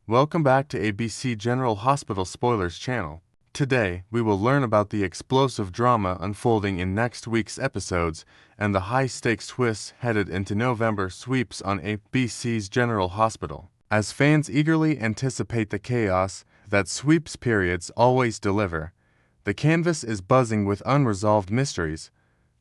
Welcome back to ABC General Hospital Spoilers channel. Today, we will learn about the explosive drama unfolding in next week's episodes and the high-stakes twists headed into November sweeps on ABC's General Hospital. As fans eagerly anticipate the chaos that sweeps periods always deliver, the canvas is buzzing with unresolved mysteries,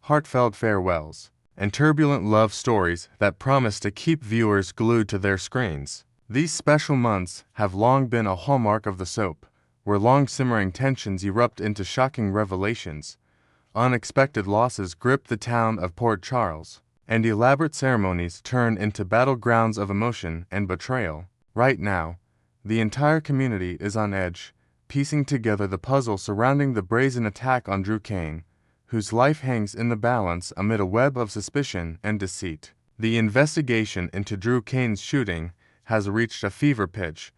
heartfelt farewells, and turbulent love stories that promise to keep viewers glued to their screens. These special months have long been a hallmark of the soap, where long-simmering tensions erupt into shocking revelations, unexpected losses grip the town of Port Charles, and elaborate ceremonies turn into battlegrounds of emotion and betrayal. Right now, the entire community is on edge, piecing together the puzzle surrounding the brazen attack on Drew Cain, whose life hangs in the balance amid a web of suspicion and deceit. The investigation into Drew Cain's shooting has reached a fever pitch,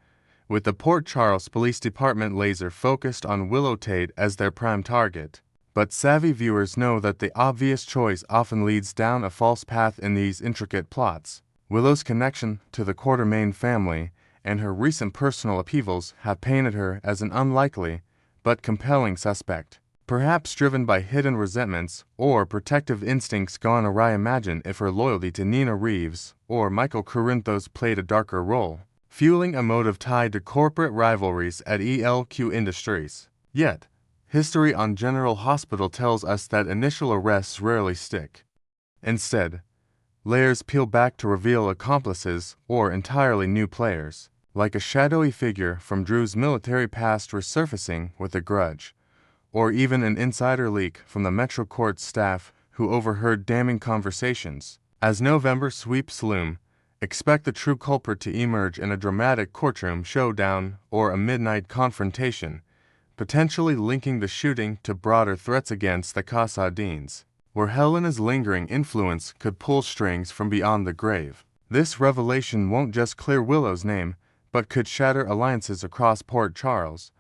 with the Port Charles Police Department laser-focused on Willow Tate as their prime target. But savvy viewers know that the obvious choice often leads down a false path in these intricate plots. Willow's connection to the Quartermaine family and her recent personal upheavals have painted her as an unlikely but compelling suspect. Perhaps driven by hidden resentments or protective instincts gone awry. Imagine if her loyalty to Nina Reeves or Michael Corinthos played a darker role, fueling a motive tied to corporate rivalries at ELQ Industries. Yet, history on General Hospital tells us that initial arrests rarely stick. Instead, layers peel back to reveal accomplices or entirely new players, like a shadowy figure from Drew's military past resurfacing with a grudge, or even an insider leak from the Metro Court staff who overheard damning conversations. As November sweeps loom, expect the true culprit to emerge in a dramatic courtroom showdown or a midnight confrontation, potentially linking the shooting to broader threats against the Casadines, where Helena's lingering influence could pull strings from beyond the grave. This revelation won't just clear Willow's name, but could shatter alliances across Port Charles,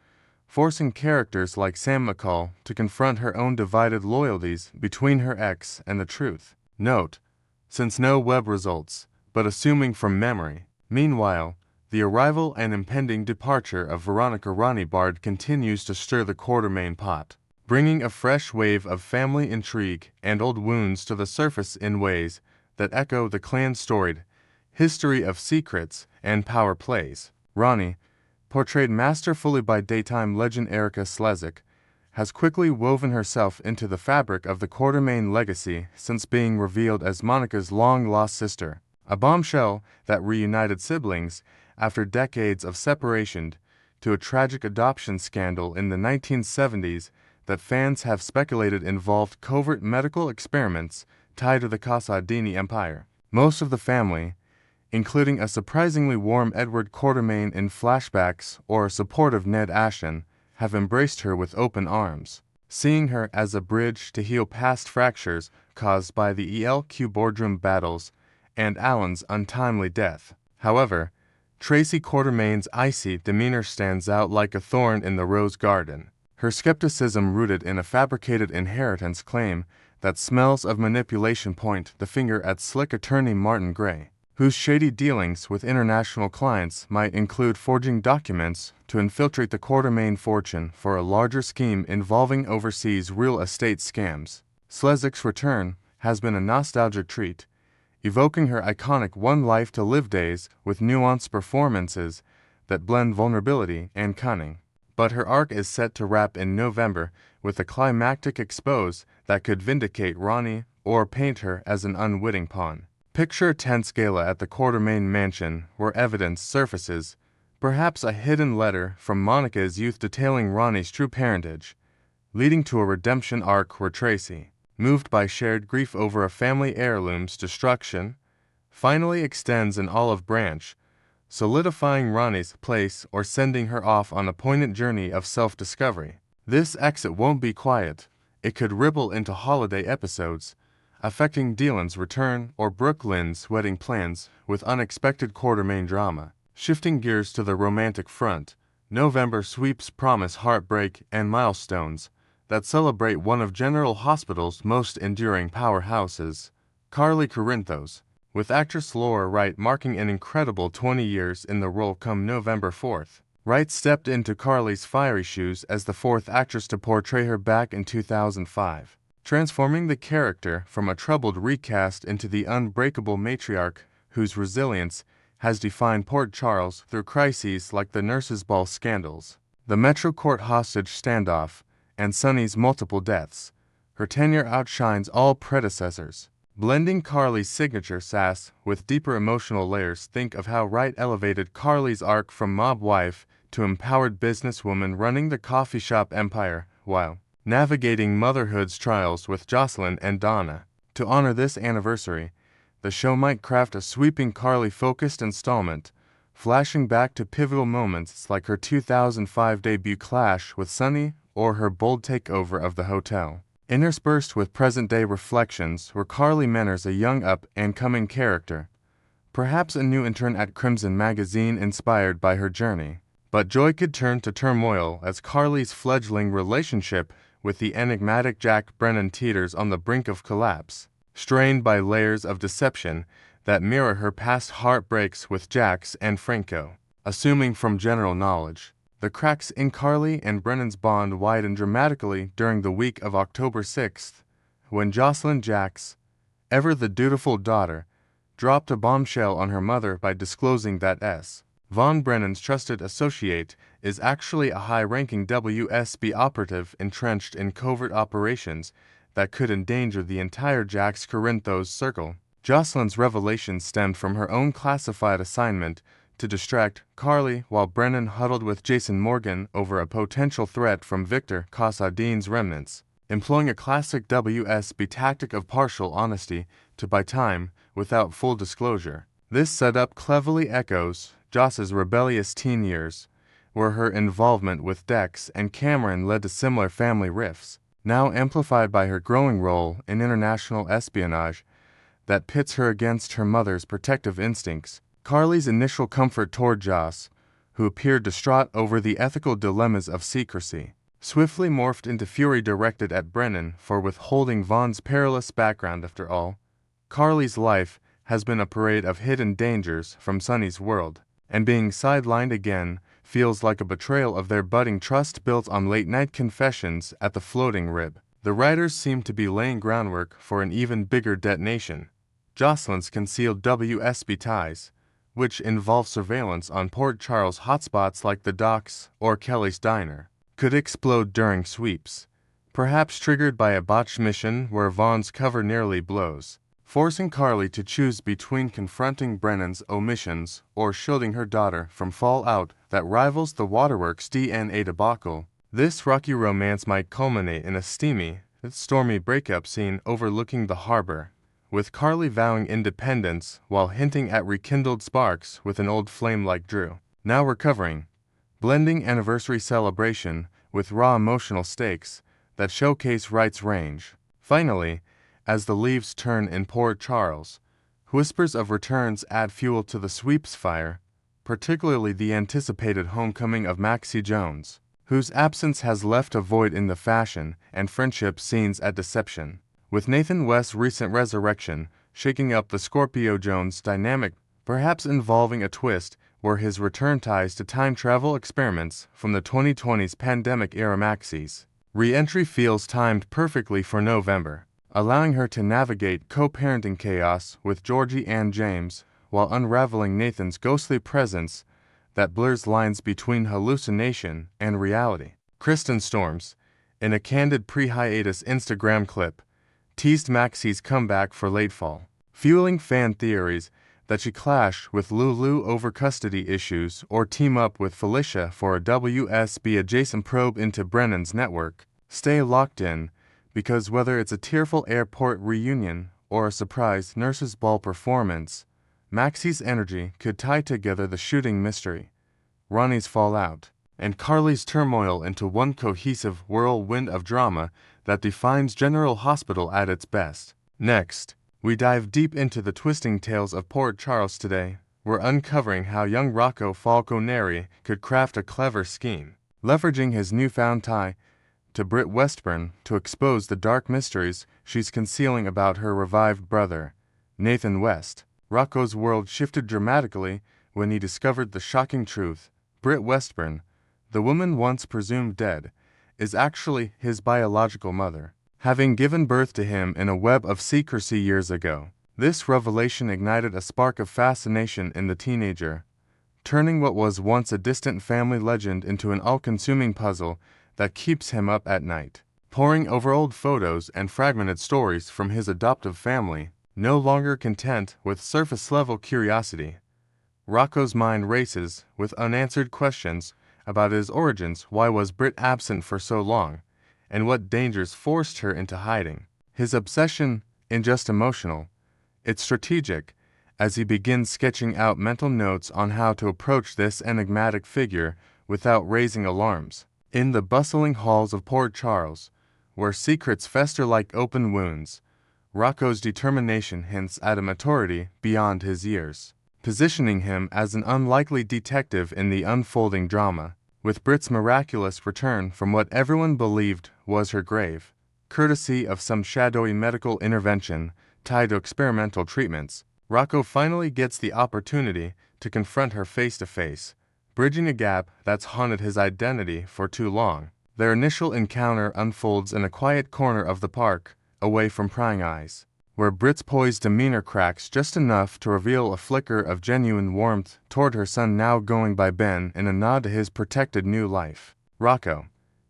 forcing characters like Sam McCall to confront her own divided loyalties between her ex and the truth. Note, since no web results, but assuming from memory. Meanwhile, the arrival and impending departure of Veronica Ronnie Bard continues to stir the Quartermaine pot, bringing a fresh wave of family intrigue and old wounds to the surface in ways that echo the clan's storied history of secrets and power plays. Ronnie, portrayed masterfully by daytime legend Erica Slezak, has quickly woven herself into the fabric of the Quartermaine legacy since being revealed as Monica's long-lost sister, a bombshell that reunited siblings after decades of separation, to a tragic adoption scandal in the 1970s that fans have speculated involved covert medical experiments tied to the Casadini empire. Most of the family, including a surprisingly warm Edward Quartermaine in flashbacks or a supportive Ned Ashton, have embraced her with open arms, seeing her as a bridge to heal past fractures caused by the ELQ boardroom battles and Alan's untimely death. However, Tracy Quartermaine's icy demeanor stands out like a thorn in the rose garden, her skepticism rooted in a fabricated inheritance claim that smells of manipulation point the finger at slick attorney Martin Gray, whose shady dealings with international clients might include forging documents to infiltrate the Quartermaine fortune for a larger scheme involving overseas real estate scams. Slezak's return has been a nostalgic treat, evoking her iconic One Life to Live days with nuanced performances that blend vulnerability and cunning. But her arc is set to wrap in November with a climactic expose that could vindicate Ronnie or paint her as an unwitting pawn. Picture a tense gala at the Quartermaine mansion where evidence surfaces, perhaps a hidden letter from Monica's youth detailing Ronnie's true parentage, leading to a redemption arc where Tracy, moved by shared grief over a family heirloom's destruction, finally extends an olive branch, solidifying Ronnie's place or sending her off on a poignant journey of self-discovery. This exit won't be quiet. It could ripple into holiday episodes, affecting Dylan's return or Brooklyn's wedding plans with unexpected Quartermaine drama. Shifting gears to the romantic front, November sweeps promise heartbreak and milestones that celebrate one of General Hospital's most enduring powerhouses, Carly Corinthos, with actress Laura Wright marking an incredible 20 years in the role come November 4th. Wright stepped into Carly's fiery shoes as the fourth actress to portray her back in 2005, transforming the character from a troubled recast into the unbreakable matriarch whose resilience has defined Port Charles through crises like the nurses' ball scandals, the Metro Court hostage standoff, and Sonny's multiple deaths. Her tenure outshines all predecessors. Blending Carly's signature sass with deeper emotional layers, think of how Wright elevated Carly's arc from mob wife to empowered businesswoman running the coffee shop empire, while navigating motherhood's trials with Jocelyn and Donna. To honor this anniversary, the show might craft a sweeping Carly-focused installment, flashing back to pivotal moments like her 2005 debut clash with Sonny or her bold takeover of the hotel, interspersed with present-day reflections where Carly mentors a young up-and-coming character, perhaps a new intern at Crimson Magazine inspired by her journey. But joy could turn to turmoil as Carly's fledgling relationship with the enigmatic Jack Brennan teeters on the brink of collapse, strained by layers of deception that mirror her past heartbreaks with Jax and Franco. Assuming from general knowledge, the cracks in Carly and Brennan's bond widened dramatically during the week of October 6th, when Jocelyn Jax, ever the dutiful daughter, dropped a bombshell on her mother by disclosing that Von Brennan's trusted associate is actually a high-ranking WSB operative entrenched in covert operations that could endanger the entire Jax Corinthos circle. Jocelyn's revelation stemmed from her own classified assignment to distract Carly while Brennan huddled with Jason Morgan over a potential threat from Victor Casadine's remnants, employing a classic WSB tactic of partial honesty to buy time without full disclosure. This setup cleverly echoes Joss's rebellious teen years, where her involvement with Dex and Cameron led to similar family rifts, now amplified by her growing role in international espionage that pits her against her mother's protective instincts. Carly's initial comfort toward Joss, who appeared distraught over the ethical dilemmas of secrecy, swiftly morphed into fury directed at Brennan for withholding Von's perilous background. After all, Carly's life has been a parade of hidden dangers from Sonny's world, and being sidelined again feels like a betrayal of their budding trust built on late-night confessions at the Floating Rib. The writers seem to be laying groundwork for an even bigger detonation. Jocelyn's concealed WSB ties, which involve surveillance on Port Charles hotspots like the docks or Kelly's Diner, could explode during sweeps, perhaps triggered by a botched mission where Von's cover nearly blows, forcing Carly to choose between confronting Brennan's omissions or shielding her daughter from fallout that rivals the Waterworks DNA debacle. This rocky romance might culminate in a steamy, stormy breakup scene overlooking the harbor, with Carly vowing independence while hinting at rekindled sparks with an old flame like Drew, now recovering, blending anniversary celebration with raw emotional stakes that showcase Wright's range. Finally, as the leaves turn in Port Charles, whispers of returns add fuel to the sweeps fire, particularly the anticipated homecoming of Maxie Jones, whose absence has left a void in the fashion and friendship scenes at Deception, with Nathan West's recent resurrection shaking up the Scorpio Jones dynamic, perhaps involving a twist where his return ties to time travel experiments from the 2020's pandemic-era Maxie's re-entry feels timed perfectly for November, allowing her to navigate co-parenting chaos with Georgie and James while unraveling Nathan's ghostly presence that blurs lines between hallucination and reality. Kristen Storms, in a candid pre-hiatus Instagram clip, teased Maxie's comeback for late fall, fueling fan theories that she clash with Lulu over custody issues or team up with Felicia for a WSB-adjacent probe into Brennan's network. Stay locked in, because whether it's a tearful airport reunion or a surprise nurses' ball performance, Maxie's energy could tie together the shooting mystery, Ronnie's fallout, and Carly's turmoil into one cohesive whirlwind of drama that defines General Hospital at its best. Next, we dive deep into the twisting tales of Port Charles today. We're uncovering how young Rocco Falconeri could craft a clever scheme, leveraging his newfound tie to Britt Westburn to expose the dark mysteries she's concealing about her revived brother, Nathan West. Rocco's world shifted dramatically when he discovered the shocking truth. Britt Westburn, the woman once presumed dead, is actually his biological mother, having given birth to him in a web of secrecy years ago. This revelation ignited a spark of fascination in the teenager, turning what was once a distant family legend into an all-consuming puzzle that keeps him up at night. Poring over old photos and fragmented stories from his adoptive family, no longer content with surface-level curiosity, Rocco's mind races with unanswered questions about his origins. Why was Britt absent for so long, and what dangers forced her into hiding? His obsession isn't just emotional, it's strategic, as he begins sketching out mental notes on how to approach this enigmatic figure without raising alarms. In the bustling halls of Port Charles, where secrets fester like open wounds, Rocco's determination hints at a maturity beyond his years, positioning him as an unlikely detective in the unfolding drama. With Britt's miraculous return from what everyone believed was her grave, courtesy of some shadowy medical intervention tied to experimental treatments, Rocco finally gets the opportunity to confront her face to face, bridging a gap that's haunted his identity for too long. Their initial encounter unfolds in a quiet corner of the park, away from prying eyes, where Britt's poised demeanor cracks just enough to reveal a flicker of genuine warmth toward her son, now going by Ben, in a nod to his protected new life. Rocco,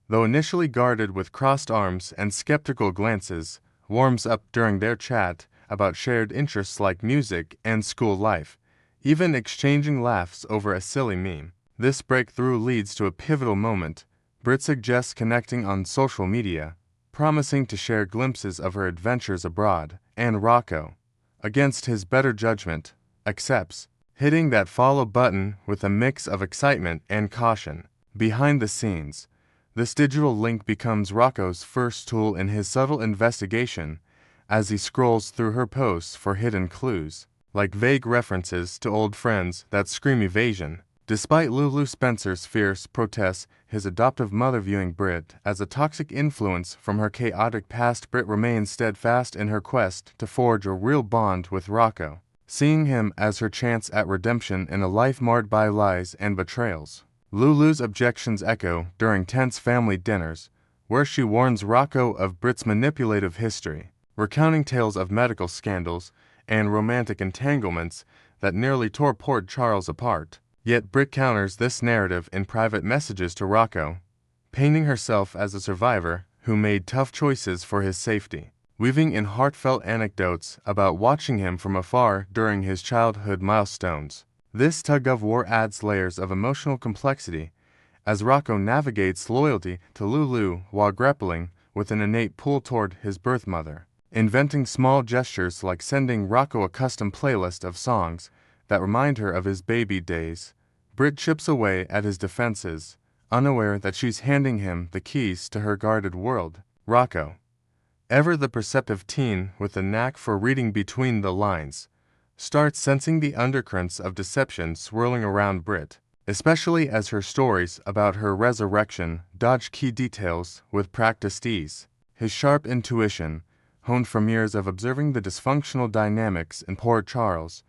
though initially guarded with crossed arms and skeptical glances, warms up during their chat about shared interests like music and school life, even exchanging laughs over a silly meme. This breakthrough leads to a pivotal moment. Britt suggests connecting on social media, promising to share glimpses of her adventures abroad, and Rocco, against his better judgment, accepts, hitting that follow button with a mix of excitement and caution. Behind the scenes, this digital link becomes Rocco's first tool in his subtle investigation as he scrolls through her posts for hidden clues, like vague references to old friends that scream evasion. Despite Lulu Spencer's fierce protests, his adoptive mother viewing Britt as a toxic influence from her chaotic past, Britt remains steadfast in her quest to forge a real bond with Rocco, seeing him as her chance at redemption in a life marred by lies and betrayals. Lulu's objections echo during tense family dinners, where she warns Rocco of Britt's manipulative history, recounting tales of medical scandals and romantic entanglements that nearly tore Port Charles apart. Yet Britt counters this narrative in private messages to Rocco, painting herself as a survivor who made tough choices for his safety, weaving in heartfelt anecdotes about watching him from afar during his childhood milestones. This tug-of-war adds layers of emotional complexity as Rocco navigates loyalty to Lulu while grappling with an innate pull toward his birth mother, inventing small gestures like sending Rocco a custom playlist of songs that remind her of his baby days. Britt chips away at his defenses, unaware that she's handing him the keys to her guarded world. Rocco, ever the perceptive teen with a knack for reading between the lines, starts sensing the undercurrents of deception swirling around Britt, especially as her stories about her resurrection dodge key details with practiced ease. His sharp intuition, honed from years of observing the dysfunctional dynamics in Port Charles,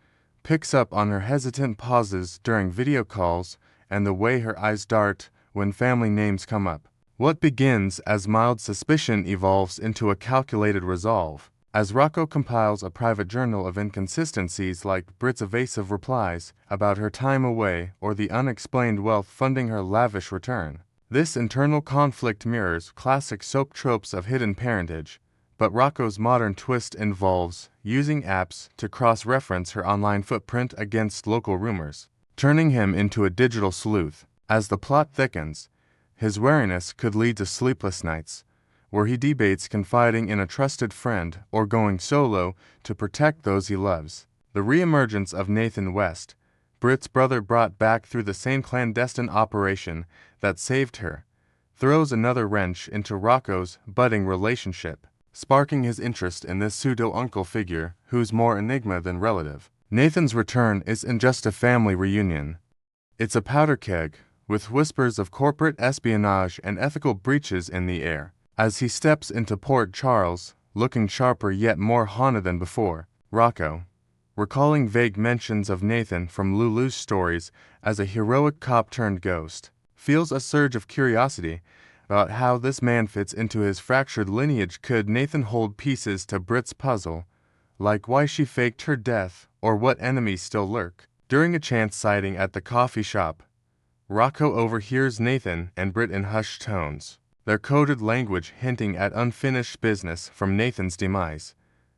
picks up on her hesitant pauses during video calls and the way her eyes dart when family names come up. What begins as mild suspicion evolves into a calculated resolve, as Rocco compiles a private journal of inconsistencies like Britt's evasive replies about her time away or the unexplained wealth funding her lavish return. This internal conflict mirrors classic soap tropes of hidden parentage, but Rocco's modern twist involves using apps to cross-reference her online footprint against local rumors, turning him into a digital sleuth. As the plot thickens, his wariness could lead to sleepless nights, where he debates confiding in a trusted friend or going solo to protect those he loves. The reemergence of Nathan West, Britt's brother brought back through the same clandestine operation that saved her, throws another wrench into Rocco's budding relationship, sparking his interest in this pseudo-uncle figure who's more enigma than relative. Nathan's return isn't just a family reunion. It's a powder keg, with whispers of corporate espionage and ethical breaches in the air. As he steps into Port Charles, looking sharper yet more haunted than before, Rocco, recalling vague mentions of Nathan from Lulu's stories as a heroic cop-turned-ghost. Feels a surge of curiosity about how this man fits into his fractured lineage. Could Nathan hold pieces to Britt's puzzle, like why she faked her death or what enemies still lurk? During a chance sighting at the coffee shop, Rocco overhears Nathan and Britt in hushed tones, their coded language hinting at unfinished business from Nathan's demise.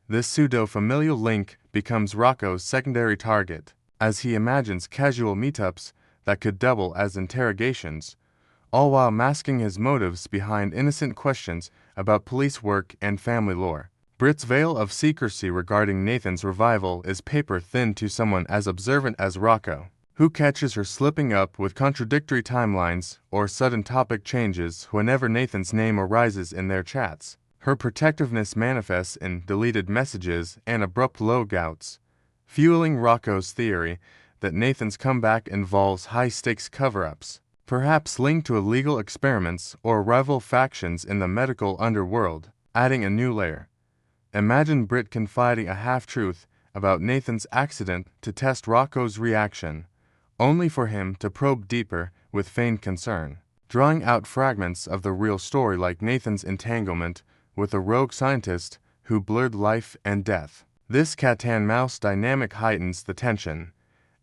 This pseudo-familial link becomes Rocco's secondary target, as he imagines casual meetups that could double as interrogations, all while masking his motives behind innocent questions about police work and family lore. Britt's veil of secrecy regarding Nathan's revival is paper-thin to someone as observant as Rocco, who catches her slipping up with contradictory timelines or sudden topic changes whenever Nathan's name arises in their chats. Her protectiveness manifests in deleted messages and abrupt logouts, fueling Rocco's theory that Nathan's comeback involves high-stakes cover-ups, perhaps linked to illegal experiments or rival factions in the medical underworld, adding a new layer. Imagine Britt confiding a half-truth about Nathan's accident to test Rocco's reaction, only for him to probe deeper with feigned concern, drawing out fragments of the real story like Nathan's entanglement with a rogue scientist who blurred life and death. This cat-and-mouse dynamic heightens the tension,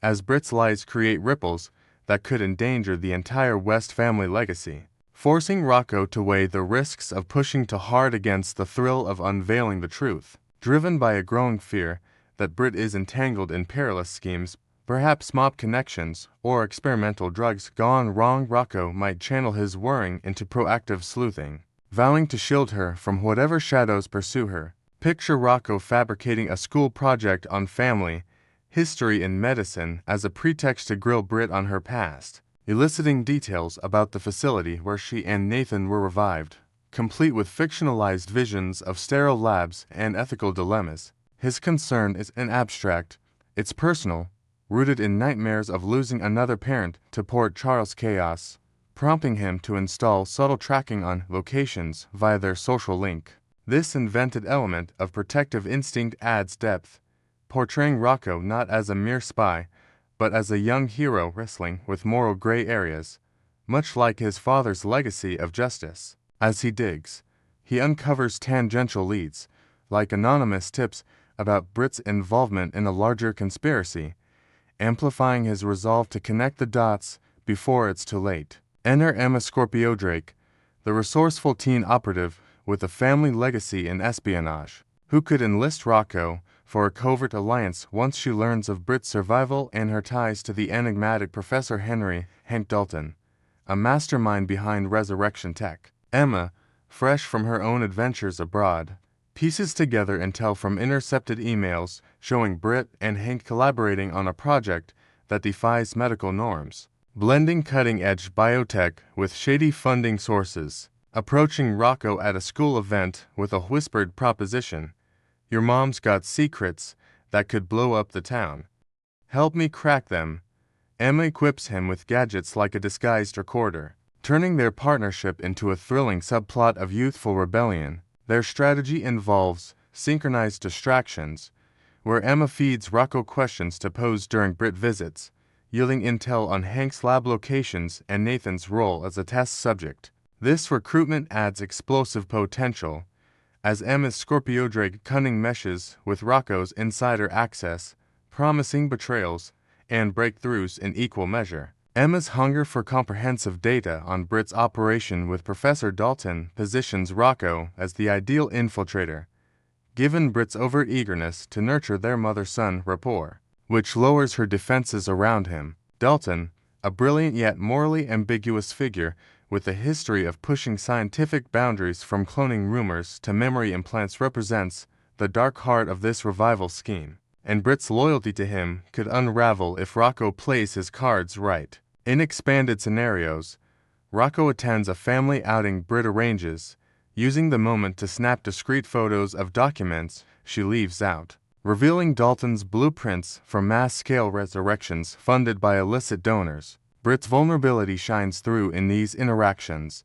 as Britt's lies create ripples that could endanger the entire West family legacy, forcing Rocco to weigh the risks of pushing too hard against the thrill of unveiling the truth. Driven by a growing fear that Britt is entangled in perilous schemes, perhaps mob connections or experimental drugs gone wrong, Rocco might channel his worrying into proactive sleuthing, vowing to shield her from whatever shadows pursue her. Picture Rocco fabricating a school project on family history and medicine as a pretext to grill Britt on her past, eliciting details about the facility where she and Nathan were revived, complete with fictionalized visions of sterile labs and ethical dilemmas. His concern isn't abstract, it's personal, rooted in nightmares of losing another parent to Port Charles chaos, prompting him to install subtle tracking on locations via their social link. This invented element of protective instinct adds depth, portraying Rocco not as a mere spy, but as a young hero wrestling with moral gray areas, much like his father's legacy of justice. As he digs, he uncovers tangential leads, like anonymous tips about Britt's involvement in a larger conspiracy, amplifying his resolve to connect the dots before it's too late. Enter Emma Scorpio Drake, the resourceful teen operative with a family legacy in espionage, who could enlist Rocco for a covert alliance once she learns of Britt's survival and her ties to the enigmatic Professor Henry Hank Dalton, a mastermind behind Resurrection Tech. Emma, fresh from her own adventures abroad, pieces together intel from intercepted emails showing Britt and Hank collaborating on a project that defies medical norms, blending cutting-edge biotech with shady funding sources, approaching Rocco at a school event with a whispered proposition. Your mom's got secrets that could blow up the town. Help me crack them. Emma equips him with gadgets like a disguised recorder, turning their partnership into a thrilling subplot of youthful rebellion. Their strategy involves synchronized distractions, where Emma feeds Rocco questions to pose during Britt visits, yielding intel on Hank's lab locations and Nathan's role as a test subject. This recruitment adds explosive potential, as Emma's Scorpio Drake cunning meshes with Rocco's insider access, promising betrayals and breakthroughs in equal measure. Emma's hunger for comprehensive data on Britt's operation with Professor Dalton positions Rocco as the ideal infiltrator, given Britt's overt eagerness to nurture their mother-son rapport, which lowers her defenses around him. Dalton, a brilliant yet morally ambiguous figure with a history of pushing scientific boundaries from cloning rumors to memory implants, represents the dark heart of this revival scheme, and Britt's loyalty to him could unravel if Rocco plays his cards right. In expanded scenarios, Rocco attends a family outing Britt arranges, using the moment to snap discreet photos of documents she leaves out, revealing Dalton's blueprints for mass-scale resurrections funded by illicit donors. Britt's vulnerability shines through in these interactions,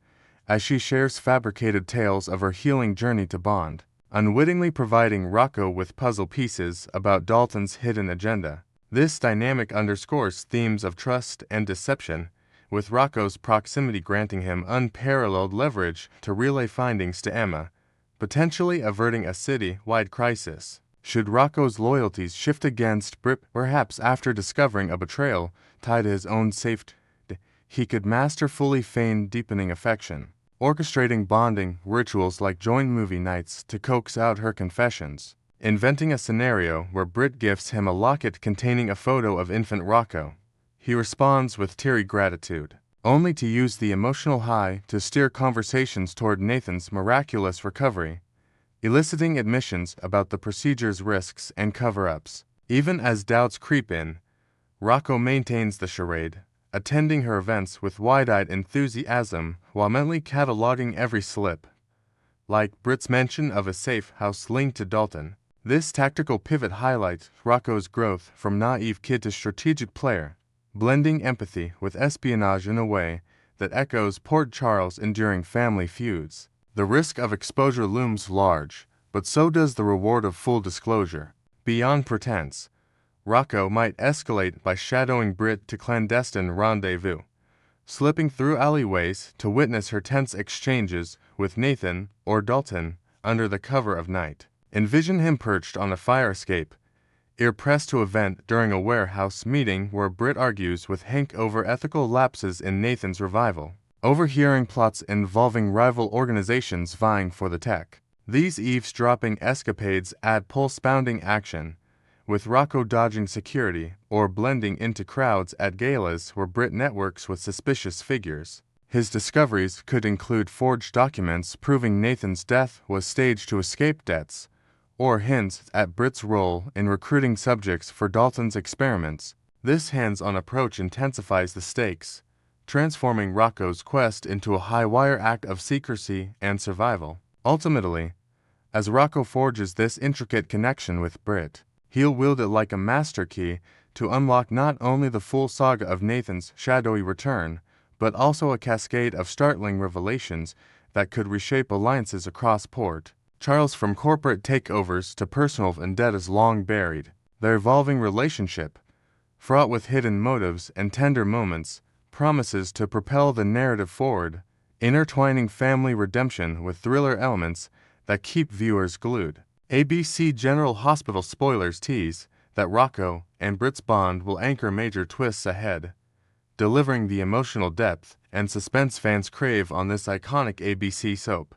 as she shares fabricated tales of her healing journey to bond, unwittingly providing Rocco with puzzle pieces about Dalton's hidden agenda. This dynamic underscores themes of trust and deception, with Rocco's proximity granting him unparalleled leverage to relay findings to Emma, potentially averting a city-wide crisis. Should Rocco's loyalties shift against Britt, perhaps after discovering a betrayal tied to his own safety, he could masterfully feign deepening affection, orchestrating bonding rituals like joint movie nights to coax out her confessions, inventing a scenario where Britt gifts him a locket containing a photo of infant Rocco. He responds with teary gratitude, only to use the emotional high to steer conversations toward Nathan's miraculous recovery, eliciting admissions about the procedure's risks and cover-ups. Even as doubts creep in, Rocco maintains the charade, attending her events with wide-eyed enthusiasm while mentally cataloging every slip. Like Britt's mention of a safe house linked to Dalton, this tactical pivot highlights Rocco's growth from naive kid to strategic player, blending empathy with espionage in a way that echoes Port Charles' enduring family feuds. The risk of exposure looms large, but so does the reward of full disclosure. Beyond pretense, Rocco might escalate by shadowing Britt to clandestine rendezvous, slipping through alleyways to witness her tense exchanges with Nathan or Dalton under the cover of night. Envision him perched on a fire escape, ear pressed to a vent during a warehouse meeting where Britt argues with Hank over ethical lapses in Nathan's revival, overhearing plots involving rival organizations vying for the tech. These eavesdropping escapades add pulse-pounding action, with Rocco dodging security or blending into crowds at galas where Britt networks with suspicious figures. His discoveries could include forged documents proving Nathan's death was staged to escape debts, or hints at Britt's role in recruiting subjects for Dalton's experiments. This hands-on approach intensifies the stakes, transforming Rocco's quest into a high-wire act of secrecy and survival. Ultimately, as Rocco forges this intricate connection with Britt, he'll wield it like a master key to unlock not only the full saga of Nathan's shadowy return, but also a cascade of startling revelations that could reshape alliances across Port Charles. From corporate takeovers to personal vendettas long buried, their evolving relationship, fraught with hidden motives and tender moments, promises to propel the narrative forward, intertwining family redemption with thriller elements that keep viewers glued. ABC General Hospital spoilers tease that Rocco and Britt's bond will anchor major twists ahead, delivering the emotional depth and suspense fans crave on this iconic ABC soap.